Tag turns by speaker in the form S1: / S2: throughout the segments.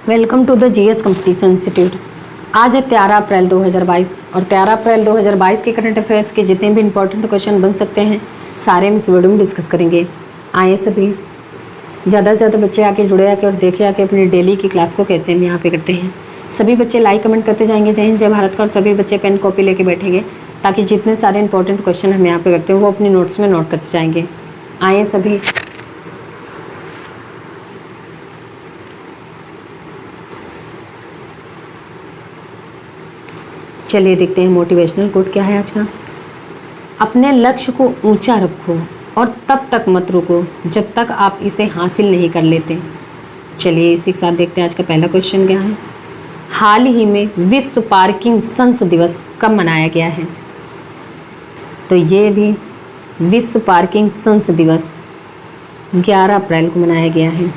S1: Welcome to the GS competition institute. आज है 13 अप्रैल 2022 और 13 अप्रैल 2022 के करंट अफेयर्स के जितने भी इंपॉर्टेंट क्वेश्चन बन सकते हैं सारे हम इस वीडियो में डिस्कस करेंगे। आइए सभी ज़्यादा से ज़्यादा बच्चे आके जुड़े आके और देखे आके अपनी डेली की क्लास को कैसे हम यहाँ पे करते हैं। सभी बच्चे लाइक कमेंट करते जाएंगे। जय हिंद जय भारत का। और सभी बच्चे पेन कॉपी लेके बैठेंगे ताकि जितने सारे इंपॉर्टेंट क्वेश्चन हम यहाँ पे करते हैं वो अपनी नोट्स में नोट करते जाएंगे। आइए सभी चलिए देखते हैं मोटिवेशनल कोट क्या है आज का। अपने लक्ष्य को ऊंचा रखो और तब तक मत रुको जब तक आप इसे हासिल नहीं कर लेते। चलिए इसी के साथ देखते हैं आज का पहला क्वेश्चन क्या है। हाल ही में विश्व पार्किंसंस दिवस कब मनाया गया है? तो ये भी विश्व पार्किंसंस दिवस 11 अप्रैल को मनाया गया है।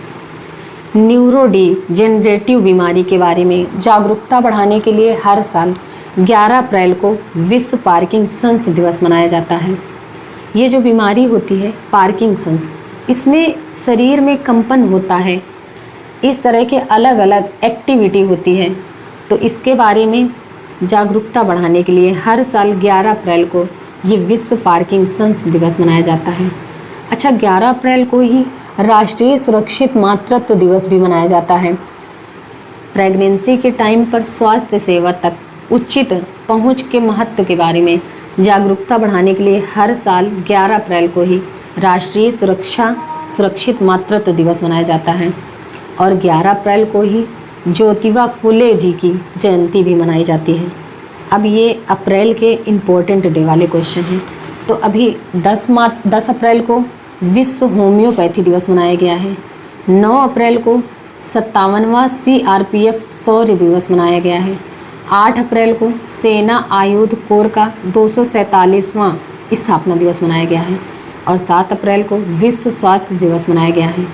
S1: न्यूरोडिजेनरेटिव बीमारी के बारे में जागरूकता बढ़ाने के लिए हर साल 11 अप्रैल को विश्व पार्किंसंस दिवस मनाया जाता है। ये जो बीमारी होती है पार्किंसंस, इसमें शरीर में कंपन होता है, इस तरह के अलग अलग एक्टिविटी होती है। तो इसके बारे में जागरूकता बढ़ाने के लिए हर साल 11 अप्रैल को ये विश्व पार्किंसंस दिवस मनाया जाता है। अच्छा, 11 अप्रैल को ही राष्ट्रीय सुरक्षित मातृत्व दिवस भी मनाया जाता है। प्रेगनेंसी के टाइम पर स्वास्थ्य सेवा तक उचित पहुंच के महत्व के बारे में जागरूकता बढ़ाने के लिए हर साल 11 अप्रैल को ही राष्ट्रीय सुरक्षित मातृत्व दिवस मनाया जाता है। और 11 अप्रैल को ही ज्योतिबा फुले जी की जयंती भी मनाई जाती है। अब ये अप्रैल के इम्पोर्टेंट डे वाले क्वेश्चन हैं। तो अभी 10 अप्रैल को विश्व होम्योपैथी दिवस मनाया गया है। 9 अप्रैल को 57वां CRPF शौर्य दिवस मनाया गया है। 8 अप्रैल को सेना आयुध कोर का 247वां स्थापना दिवस मनाया गया है। और 7 अप्रैल को विश्व स्वास्थ्य दिवस मनाया गया है।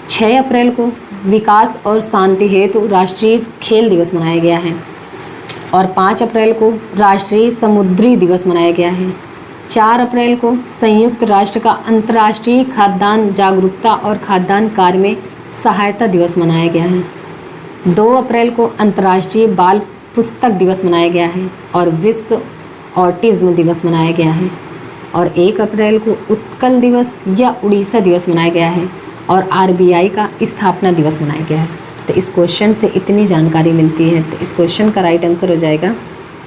S1: 6 अप्रैल को विकास और शांति हेतु राष्ट्रीय खेल दिवस मनाया गया है। और 5 अप्रैल को राष्ट्रीय समुद्री दिवस मनाया गया है। 4 अप्रैल को संयुक्त राष्ट्र का अंतर्राष्ट्रीय खाद्यान्न जागरूकता और खाद्यान्न कार्य में सहायता दिवस मनाया गया है। 2 अप्रैल को अंतर्राष्ट्रीय बाल पुस्तक दिवस मनाया गया है और विश्व ऑटिज्म दिवस मनाया गया है। और 1 अप्रैल को उत्कल दिवस या उड़ीसा दिवस मनाया गया है और RBI का स्थापना दिवस मनाया गया है। तो इस क्वेश्चन से इतनी जानकारी मिलती है। तो इस क्वेश्चन का राइट आंसर हो जाएगा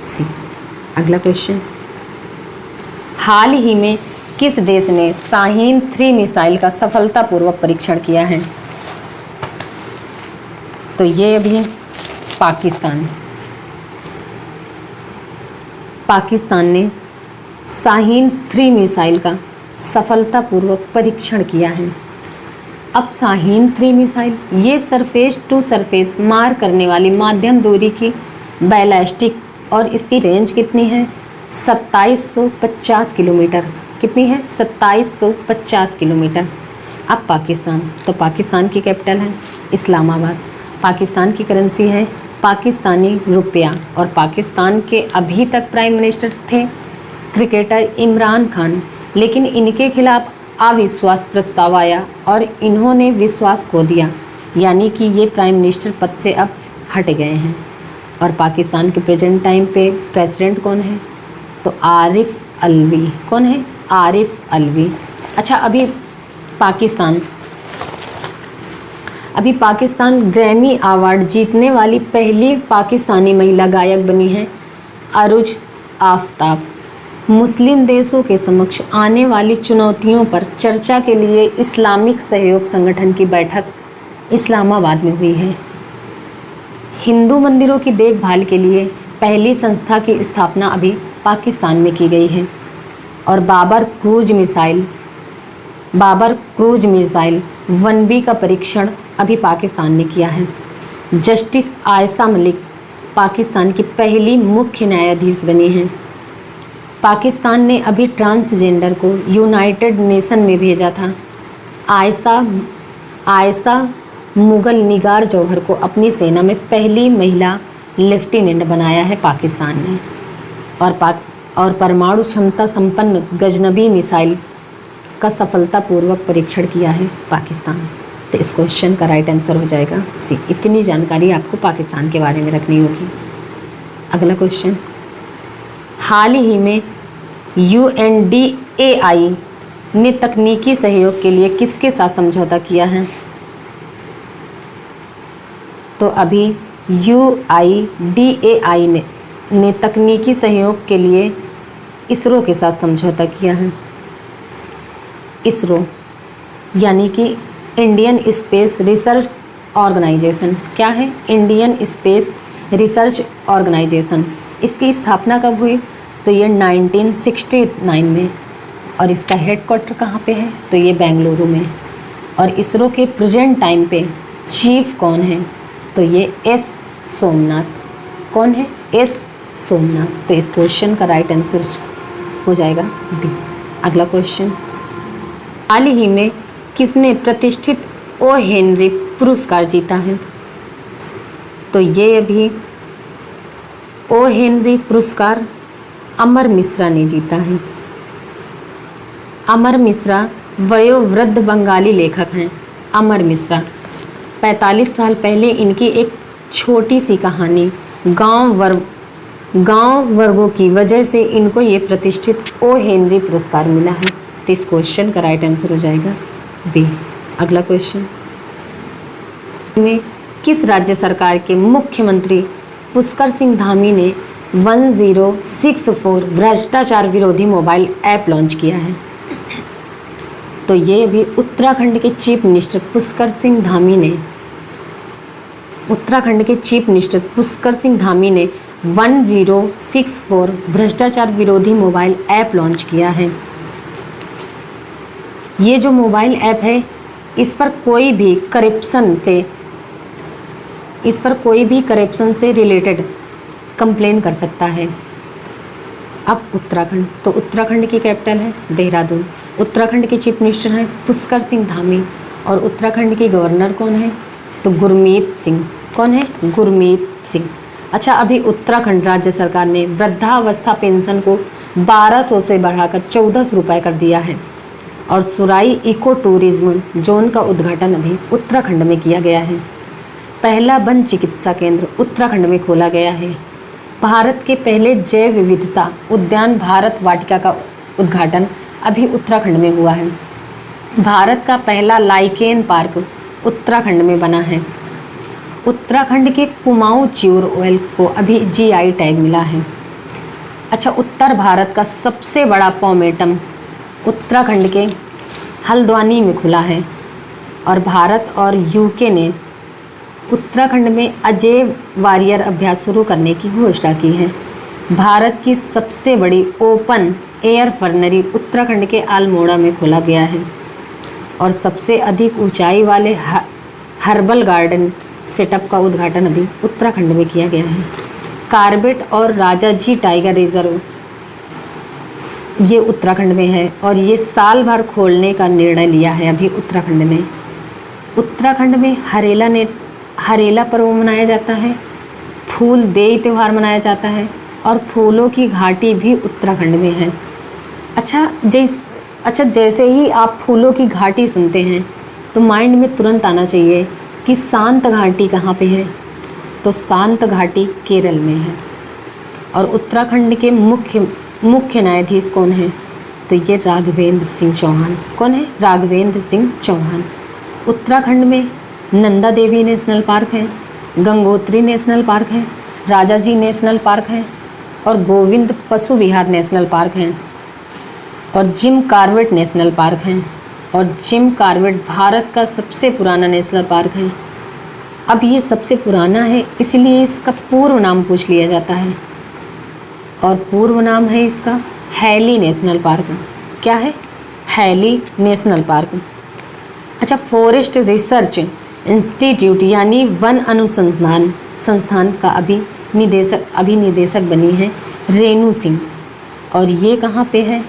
S1: सी। अगला क्वेश्चन, हाल ही में किस देश ने शाहीन 3 मिसाइल का सफलतापूर्वक परीक्षण किया है? तो ये भी पाकिस्तान ने शाहीन 3 मिसाइल का सफलतापूर्वक परीक्षण किया है। अब शाहीन 3 मिसाइल ये सरफेस टू सरफेस मार करने वाली माध्यम दूरी की बैलिस्टिक, और इसकी रेंज कितनी है? 2750 किलोमीटर। कितनी है? 2750 किलोमीटर। अब पाकिस्तान, तो पाकिस्तान की कैपिटल है इस्लामाबाद। पाकिस्तान की करेंसी है पाकिस्तानी रुपया। और पाकिस्तान के अभी तक प्राइम मिनिस्टर थे क्रिकेटर इमरान खान, लेकिन इनके खिलाफ अविश्वास प्रस्ताव आया और इन्होंने विश्वास खो दिया, यानी कि ये प्राइम मिनिस्टर पद से अब हट गए हैं। और पाकिस्तान के प्रेजेंट टाइम पे प्रेसिडेंट कौन है? तो आरिफ अलवी। कौन है? आरिफ अलवी। अच्छा, अभी पाकिस्तान ग्रैमी अवार्ड जीतने वाली पहली पाकिस्तानी महिला गायक बनी है अरुज आफ्ताब। मुस्लिम देशों के समक्ष आने वाली चुनौतियों पर चर्चा के लिए इस्लामिक सहयोग संगठन की बैठक इस्लामाबाद में हुई है। हिंदू मंदिरों की देखभाल के लिए पहली संस्था की स्थापना अभी पाकिस्तान में की गई है। और बाबर क्रूज मिसाइल 1B का परीक्षण अभी पाकिस्तान ने किया है। जस्टिस आयशा मलिक पाकिस्तान की पहली मुख्य न्यायाधीश बनी हैं। पाकिस्तान ने अभी ट्रांसजेंडर को यूनाइटेड नेशन में भेजा था। आयशा मुगल निगार जौहर को अपनी सेना में पहली महिला लेफ्टिनेंट बनाया है पाकिस्तान ने। और परमाणु क्षमता संपन्न गजनबी मिसाइल का सफलतापूर्वक परीक्षण किया है पाकिस्तान। तो तो इस क्वेश्चन का राइट आंसर हो जाएगा सी। इतनी जानकारी आपको पाकिस्तान के बारे में रखनी होगी। अगला क्वेश्चन, हाल ही में UNDAI ने तकनीकी सहयोग के लिए किसके साथ समझौता किया है? तो अभी UIDAI ने तकनीकी सहयोग के लिए इसरो के साथ समझौता किया है। इसरो यानी कि इंडियन स्पेस रिसर्च ऑर्गेनाइजेशन। क्या है? Indian Space Research Organisation. इसकी स्थापना कब हुई? तो ये 1969 में। और इसका हेडक्वार्टर कहाँ पे है? तो ये बेंगलुरु में। और इसरो के प्रेजेंट टाइम पे चीफ कौन है? तो ये एस सोमनाथ। कौन है? एस सोमनाथ। तो इस क्वेश्चन का राइट आंसर हो जाएगा बी। अगला क्वेश्चन, हाल ही में किसने प्रतिष्ठित ओ हेनरी पुरस्कार जीता है? तो ये अभी ओ हेनरी पुरस्कार अमर मिश्रा ने जीता है। अमर मिश्रा वयोवृद्ध बंगाली लेखक हैं। अमर मिश्रा 45 साल पहले इनकी एक छोटी सी कहानी गांव वर्गों की वजह से इनको ये प्रतिष्ठित ओ हेनरी पुरस्कार मिला है। तो इस क्वेश्चन का राइट आंसर हो जाएगा बी। अगला क्वेश्चन में किस राज्य सरकार के मुख्यमंत्री पुष्कर सिंह धामी ने 1064 भ्रष्टाचार विरोधी मोबाइल ऐप लॉन्च किया है? तो ये भी उत्तराखंड के चीफ मिनिस्टर पुष्कर सिंह धामी ने 1064 भ्रष्टाचार विरोधी मोबाइल ऐप लॉन्च किया है। ये जो मोबाइल ऐप है, इस पर कोई भी करप्शन से रिलेटेड कंप्लेन कर सकता है। अब उत्तराखंड, तो उत्तराखंड की कैपिटल है देहरादून। उत्तराखंड के चीफ मिनिस्टर हैं पुष्कर सिंह धामी। और उत्तराखंड के गवर्नर कौन है? तो गुरमीत सिंह। कौन है? गुरमीत सिंह। अच्छा, अभी उत्तराखंड राज्य सरकार ने वृद्धावस्था पेंशन को 1200 से बढ़ाकर 1400 रुपये कर दिया है। और सुराई इको टूरिज्म जोन का उद्घाटन अभी उत्तराखंड में किया गया है। पहला वन चिकित्सा केंद्र उत्तराखंड में खोला गया है। भारत के पहले जैव विविधता उद्यान भारत वाटिका का उद्घाटन अभी उत्तराखंड में हुआ है। भारत का पहला लाइकेन पार्क उत्तराखंड में बना है। उत्तराखंड के कुमाऊं च्यूर ऑयल को अभी GI टैग मिला है। अच्छा, उत्तर भारत का सबसे बड़ा पॉमेटम उत्तराखंड के हल्द्वानी में खुला है। और भारत और UK ने उत्तराखंड में अजय वारियर अभ्यास शुरू करने की घोषणा की है। भारत की सबसे बड़ी ओपन एयर फर्नरी उत्तराखंड के अल्मोड़ा में खोला गया है। और सबसे अधिक ऊंचाई वाले हर्बल गार्डन सेटअप का उद्घाटन अभी उत्तराखंड में किया गया है। कार्बेट और राजाजी टाइगर रिजर्व ये उत्तराखंड में है। और ये साल भर खोलने का निर्णय लिया है अभी उत्तराखंड ने। उत्तराखंड में हरेला पर्व मनाया जाता है। फूल देई त्यौहार मनाया जाता है। और फूलों की घाटी भी उत्तराखंड में है। अच्छा, जैसे ही आप फूलों की घाटी सुनते हैं तो माइंड में तुरंत आना चाहिए कि शांत घाटी कहाँ पे है? तो शांत घाटी केरल में है। और उत्तराखंड के मुख्य न्यायाधीश कौन है? तो ये राघवेंद्र सिंह चौहान। कौन है? राघवेंद्र सिंह चौहान। उत्तराखंड में नंदा देवी नेशनल पार्क है, गंगोत्री नेशनल पार्क है, राजाजी नेशनल पार्क है और गोविंद पशु विहार नेशनल पार्क हैं और जिम कॉर्बेट नेशनल पार्क हैं। और जिम कॉर्बेट भारत का सबसे पुराना नेशनल पार्क है। अब ये सबसे पुराना है इसलिए इसका पूर्व नाम पूछ लिया जाता है। और पूर्व नाम है इसका हैली नेशनल पार्क। क्या है? Hailey National Park. अच्छा, फॉरेस्ट रिसर्च इंस्टीट्यूट यानी वन अनुसंधान संस्थान का अभी निदेशक बनी है रेणु सिंह। और ये कहाँ पे है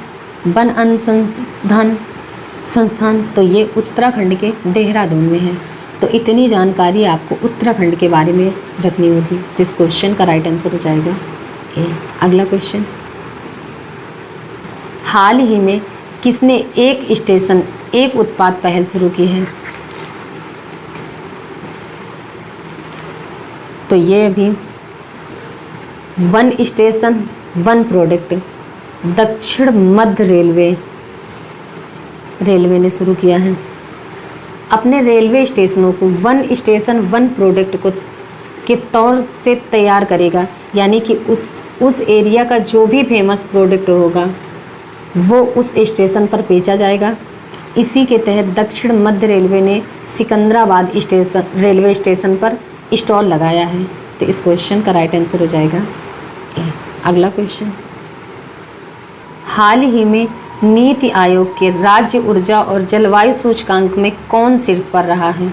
S1: वन अनुसंधान संस्थान? तो ये उत्तराखंड के देहरादून में है। तो इतनी जानकारी आपको उत्तराखंड के बारे में रखनी होगी। जिस क्वेश्चन का राइट आंसर हो जाएगा ए। अगला क्वेश्चन, हाल ही में किसने एक उत्पाद पहल शुरू की है? तो ये भी वन स्टेशन वन प्रोडक्ट दक्षिण मध्य रेलवे ने शुरू किया है। अपने रेलवे स्टेशनों को वन स्टेशन वन प्रोडक्ट को के तौर से तैयार करेगा, यानी कि उस एरिया का जो भी फेमस प्रोडक्ट होगा वो उस स्टेशन पर बेचा जाएगा। इसी के तहत दक्षिण मध्य रेलवे ने सिकंदराबाद रेलवे स्टेशन पर स्टॉल लगाया है। तो इस क्वेश्चन का राइट आंसर हो जाएगा ए। अगला क्वेश्चन, हाल ही में नीति आयोग के राज्य ऊर्जा और जलवायु सूचकांक में कौन शीर्ष पर रहा है?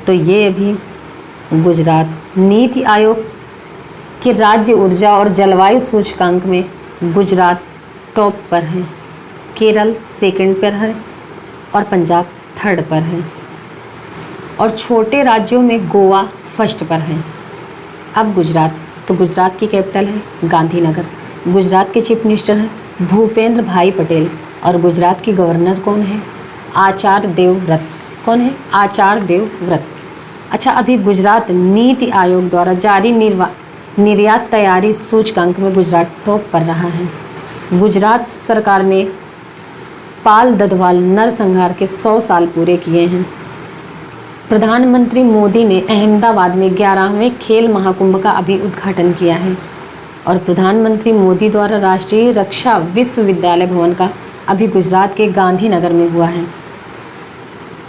S1: तो ये भी गुजरात। नीति आयोग के राज्य ऊर्जा और जलवायु सूचकांक में गुजरात टॉप पर है, केरल सेकंड पर है और पंजाब थर्ड पर है, और छोटे राज्यों में गोवा फर्स्ट पर है। अब गुजरात, तो गुजरात की कैपिटल है गांधीनगर। गुजरात के चीफ मिनिस्टर हैं भूपेंद्र भाई पटेल और गुजरात की गवर्नर कौन है? आचार्य देवव्रत। कौन है? आचार्य देवव्रत। अच्छा, अभी गुजरात नीति आयोग द्वारा जारी निर्यात तैयारी सूचकांक में गुजरात टॉप पर रहा है। गुजरात सरकार ने पाल ददवाल नरसंहार के 100 साल पूरे किए हैं। प्रधानमंत्री मोदी ने अहमदाबाद में 11वें खेल महाकुंभ का अभी उद्घाटन किया है, और प्रधानमंत्री मोदी द्वारा राष्ट्रीय रक्षा विश्वविद्यालय भवन का अभी गुजरात के गांधीनगर में हुआ है।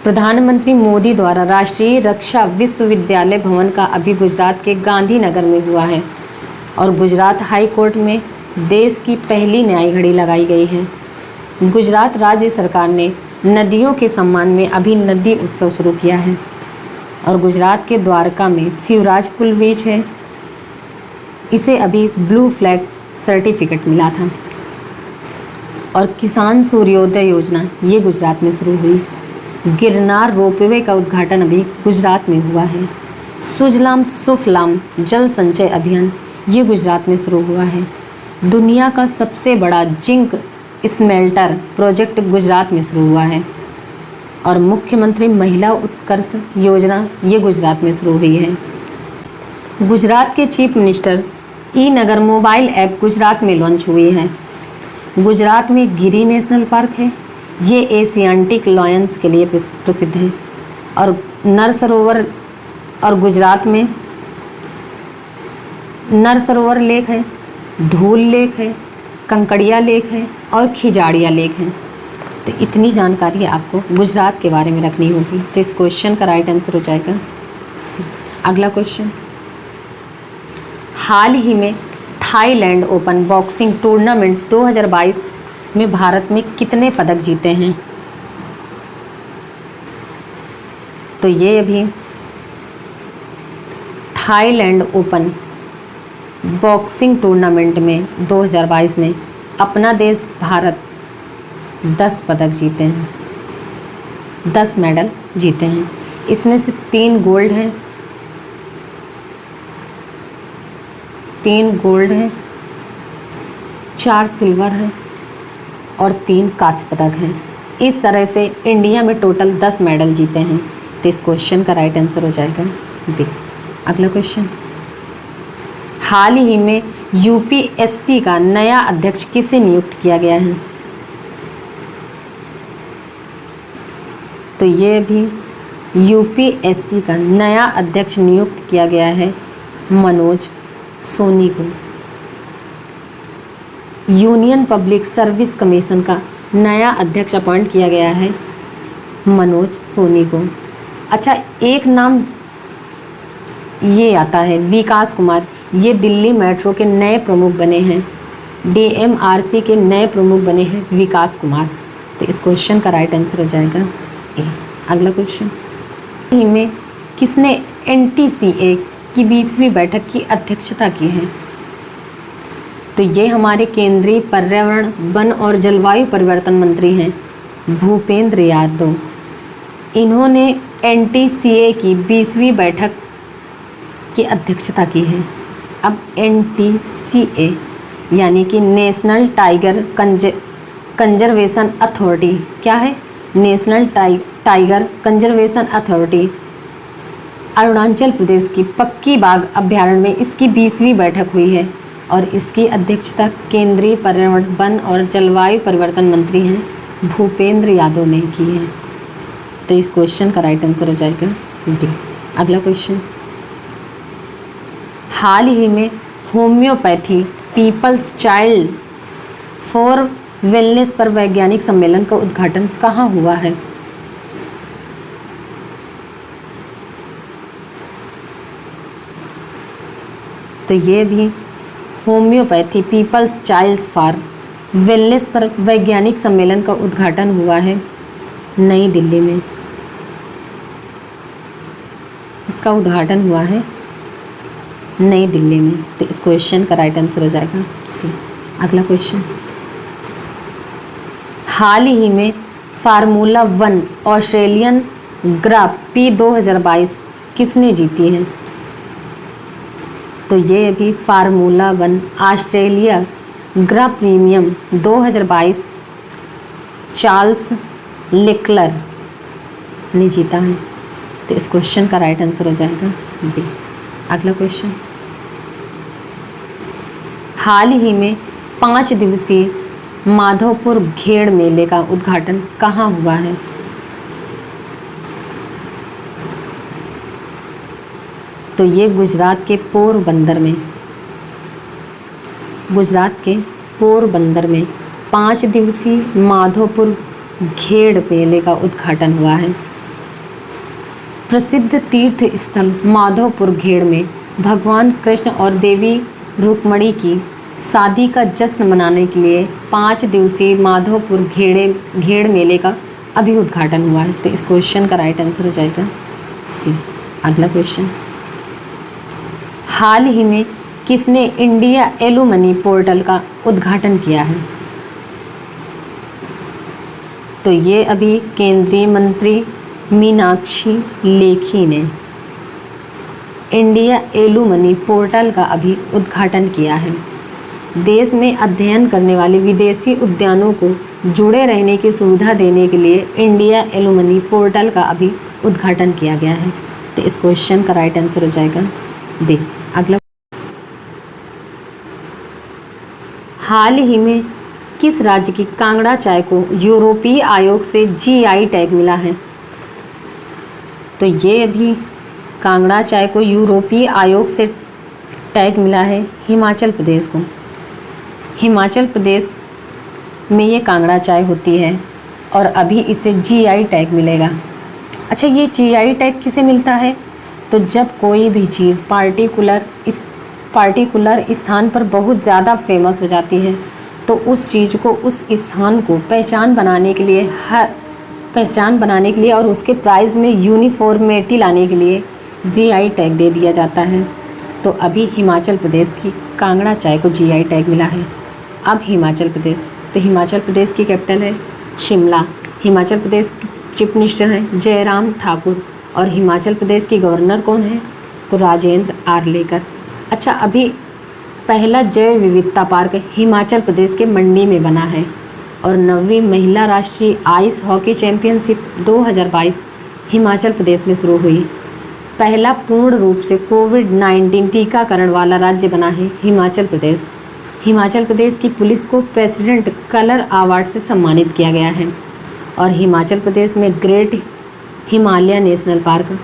S1: प्रधानमंत्री मोदी द्वारा राष्ट्रीय रक्षा विश्वविद्यालय भवन का अभी गुजरात के गांधीनगर में हुआ है, और गुजरात हाई कोर्ट में देश की पहली न्याय घड़ी लगाई गई है। गुजरात राज्य सरकार ने नदियों के सम्मान में अभी नदी उत्सव शुरू किया है, और गुजरात के द्वारका में शिवराज पुल बीच है, इसे अभी ब्लू फ्लैग सर्टिफिकेट मिला था। और किसान सूर्योदय योजना ये गुजरात में शुरू हुई। गिरनार रोपवे का उद्घाटन अभी गुजरात में हुआ है। सुजलाम सुफलाम जल संचय अभियान ये गुजरात में शुरू हुआ है। दुनिया का सबसे बड़ा जिंक स्मेल्टर प्रोजेक्ट गुजरात में शुरू हुआ है, और मुख्यमंत्री महिला उत्कर्ष योजना ये गुजरात में शुरू हुई है। गुजरात के चीफ मिनिस्टर ई नगर मोबाइल ऐप गुजरात में लॉन्च हुई है। गुजरात में गिरी नेशनल पार्क है, ये एशियाटिक लायंस के लिए प्रसिद्ध है, और नर सरोवर, और गुजरात में नर सरोवर लेक है, धूल लेक है, कंकड़िया लेक है और खिजाड़िया लेक है। तो इतनी जानकारी आपको गुजरात के बारे में रखनी होगी। तो इस क्वेश्चन का राइट आंसर हो जाएगा सी। अगला क्वेश्चन, हाल ही में थाईलैंड ओपन बॉक्सिंग टूर्नामेंट 2022 में भारत में कितने पदक जीते हैं? तो ये भी थाईलैंड ओपन बॉक्सिंग टूर्नामेंट में 2022 में अपना देश भारत 10 पदक जीते हैं, 10 मेडल जीते हैं। इसमें से 3 गोल्ड हैं, 3 गोल्ड हैं, 4 सिल्वर हैं और 3 कांस्य पदक हैं। इस तरह से इंडिया में टोटल 10 मेडल जीते हैं। तो इस क्वेश्चन का राइट आंसर हो जाएगा बी। अगला क्वेश्चन, हाल ही में यूपीएससी का नया अध्यक्ष किसे नियुक्त किया गया है? तो ये भी यूपीएससी का नया अध्यक्ष नियुक्त किया गया है मनोज सोनी को। यूनियन पब्लिक सर्विस कमीशन का नया अध्यक्ष अपॉइंट किया गया है मनोज सोनी को। अच्छा, एक नाम ये आता है विकास कुमार, ये दिल्ली मेट्रो के नए प्रमुख बने हैं, डीएमआरसी के नए प्रमुख बने हैं विकास कुमार। तो इस क्वेश्चन का राइट आंसर हो जाएगा ए। अगला क्वेश्चन, में किसने एनटीसीए की 20वीं बैठक की अध्यक्षता की है? तो ये हमारे केंद्रीय पर्यावरण वन और जलवायु परिवर्तन मंत्री हैं भूपेंद्र यादव। इन्होंने एनटीसीए की 20वीं बैठक की अध्यक्षता की है। अब एनटीसीए यानी कि नेशनल टाइगर कंजर्वेशन अथॉरिटी, क्या है? National tiger conservation authority Arunachal Pradesh की पक्की बाग अभ्यारण्य में इसकी 20वीं बैठक हुई है और इसकी अध्यक्षता केंद्रीय पर्यावरण, वन और जलवायु परिवर्तन मंत्री हैं भूपेंद्र यादव ने की है। तो इस क्वेश्चन का राइट आंसर हो जाएगा डी। अगला क्वेश्चन, हाल ही में homeopathy people's child for wellness पर वैज्ञानिक सम्मेलन का उद्घाटन कहाँ हुआ है? तो ये भी homeopathy people's child for wellness पर वैज्ञानिक सम्मेलन का उद्घाटन हुआ है नई दिल्ली में। इसका उद्घाटन हुआ है नई दिल्ली में। तो इस क्वेश्चन का राइट आंसर हो जाएगा सी। अगला क्वेश्चन, हाल ही में फार्मूला 1 ऑस्ट्रेलियन ग्रां प्री 2022 किसने जीती है? तो ये भी फार्मूला 1 ऑस्ट्रेलिया ग्रां प्रीमियम 2022 चार्ल्स लेक्लर ने जीता है। तो इस क्वेश्चन का राइट आंसर हो जाएगा बी। अगला क्वेश्चन, हाल ही में 5 दिवसीय माधवपुर घेड़ मेले का उद्घाटन कहाँ हुआ है? तो ये गुजरात के पोरबंदर में, गुजरात के पोरबंदर में 5 दिवसीय माधवपुर घेड़ मेले का उद्घाटन हुआ है। प्रसिद्ध तीर्थ स्थल माधवपुर घेड़ में भगवान कृष्ण और देवी रुक्मणी की शादी का जश्न मनाने के लिए 5 दिवसीय माधवपुर घेड़ मेले का अभी उद्घाटन हुआ है। तो इस क्वेश्चन का राइट आंसर हो जाएगा सी। अगला क्वेश्चन, हाल ही में किसने इंडिया एलुमनी पोर्टल का उद्घाटन किया है? तो ये अभी केंद्रीय मंत्री मीनाक्षी लेखी ने इंडिया एलुमनी पोर्टल का अभी उद्घाटन किया है। देश में अध्ययन करने वाले विदेशी उद्यानों को जुड़े रहने की सुविधा देने के लिए इंडिया एलुमनी पोर्टल का अभी उद्घाटन किया गया है। तो इस क्वेश्चन का राइट आंसर हो जाएगा बी। अगला, हाल ही में किस राज्य की कांगड़ा चाय को यूरोपीय आयोग से जीआई टैग मिला है? तो ये अभी कांगड़ा चाय को यूरोपीय आयोग से टैग मिला है हिमाचल प्रदेश को। हिमाचल प्रदेश में ये कांगड़ा चाय होती है और अभी इसे जीआई टैग मिलेगा। अच्छा, ये जीआई टैग किसे मिलता है? तो जब कोई भी चीज़ पार्टिकुलर स्थान पर बहुत ज़्यादा फेमस हो जाती है तो उस चीज़ को, उस स्थान को पहचान बनाने के लिए और उसके प्राइस में यूनिफॉर्मिटी लाने के लिए जीआई टैग दे दिया जाता है। तो अभी हिमाचल प्रदेश की कांगड़ा चाय को जीआई टैग मिला है। अब हिमाचल प्रदेश की कैपिटल है शिमला। हिमाचल प्रदेश के चीफ मिनिस्टर हैं जयराम ठाकुर और हिमाचल प्रदेश की गवर्नर कौन है? तो राजेंद्र आर्लेकर। अच्छा, अभी पहला जैव विविधता पार्क हिमाचल प्रदेश के मंडी में बना है और 9वीं महिला राष्ट्रीय ice hockey championship 2022 Himachal Pradesh में शुरू हुई। पहला पूर्ण रूप से कोविड-19 टीकाकरण वाला राज्य बना है हिमाचल प्रदेश। हिमाचल प्रदेश की पुलिस को प्रेसिडेंट कलर अवार्ड से सम्मानित किया गया है और हिमाचल प्रदेश में ग्रेट हिमालय नेशनल पार्क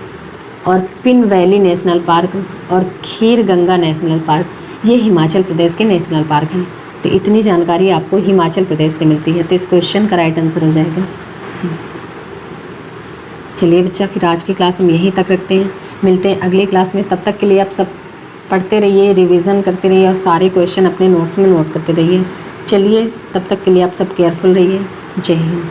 S1: और पिन वैली नेशनल पार्क और खीर गंगा नेशनल पार्क, ये हिमाचल प्रदेश के नेशनल पार्क हैं। तो इतनी जानकारी आपको हिमाचल प्रदेश से मिलती है। तो इस क्वेश्चन का राइट आंसर हो जाएगा सी। चलिए बच्चा, फिर आज की क्लास हम यहीं तक रखते हैं। मिलते हैं अगली क्लास में। तब तक के लिए आप सब पढ़ते रहिए, रिवीजन करते रहिए और सारे क्वेश्चन अपने नोट्स में नोट करते रहिए। चलिए, तब तक के लिए आप सब केयरफुल रहिए। जय हिंद।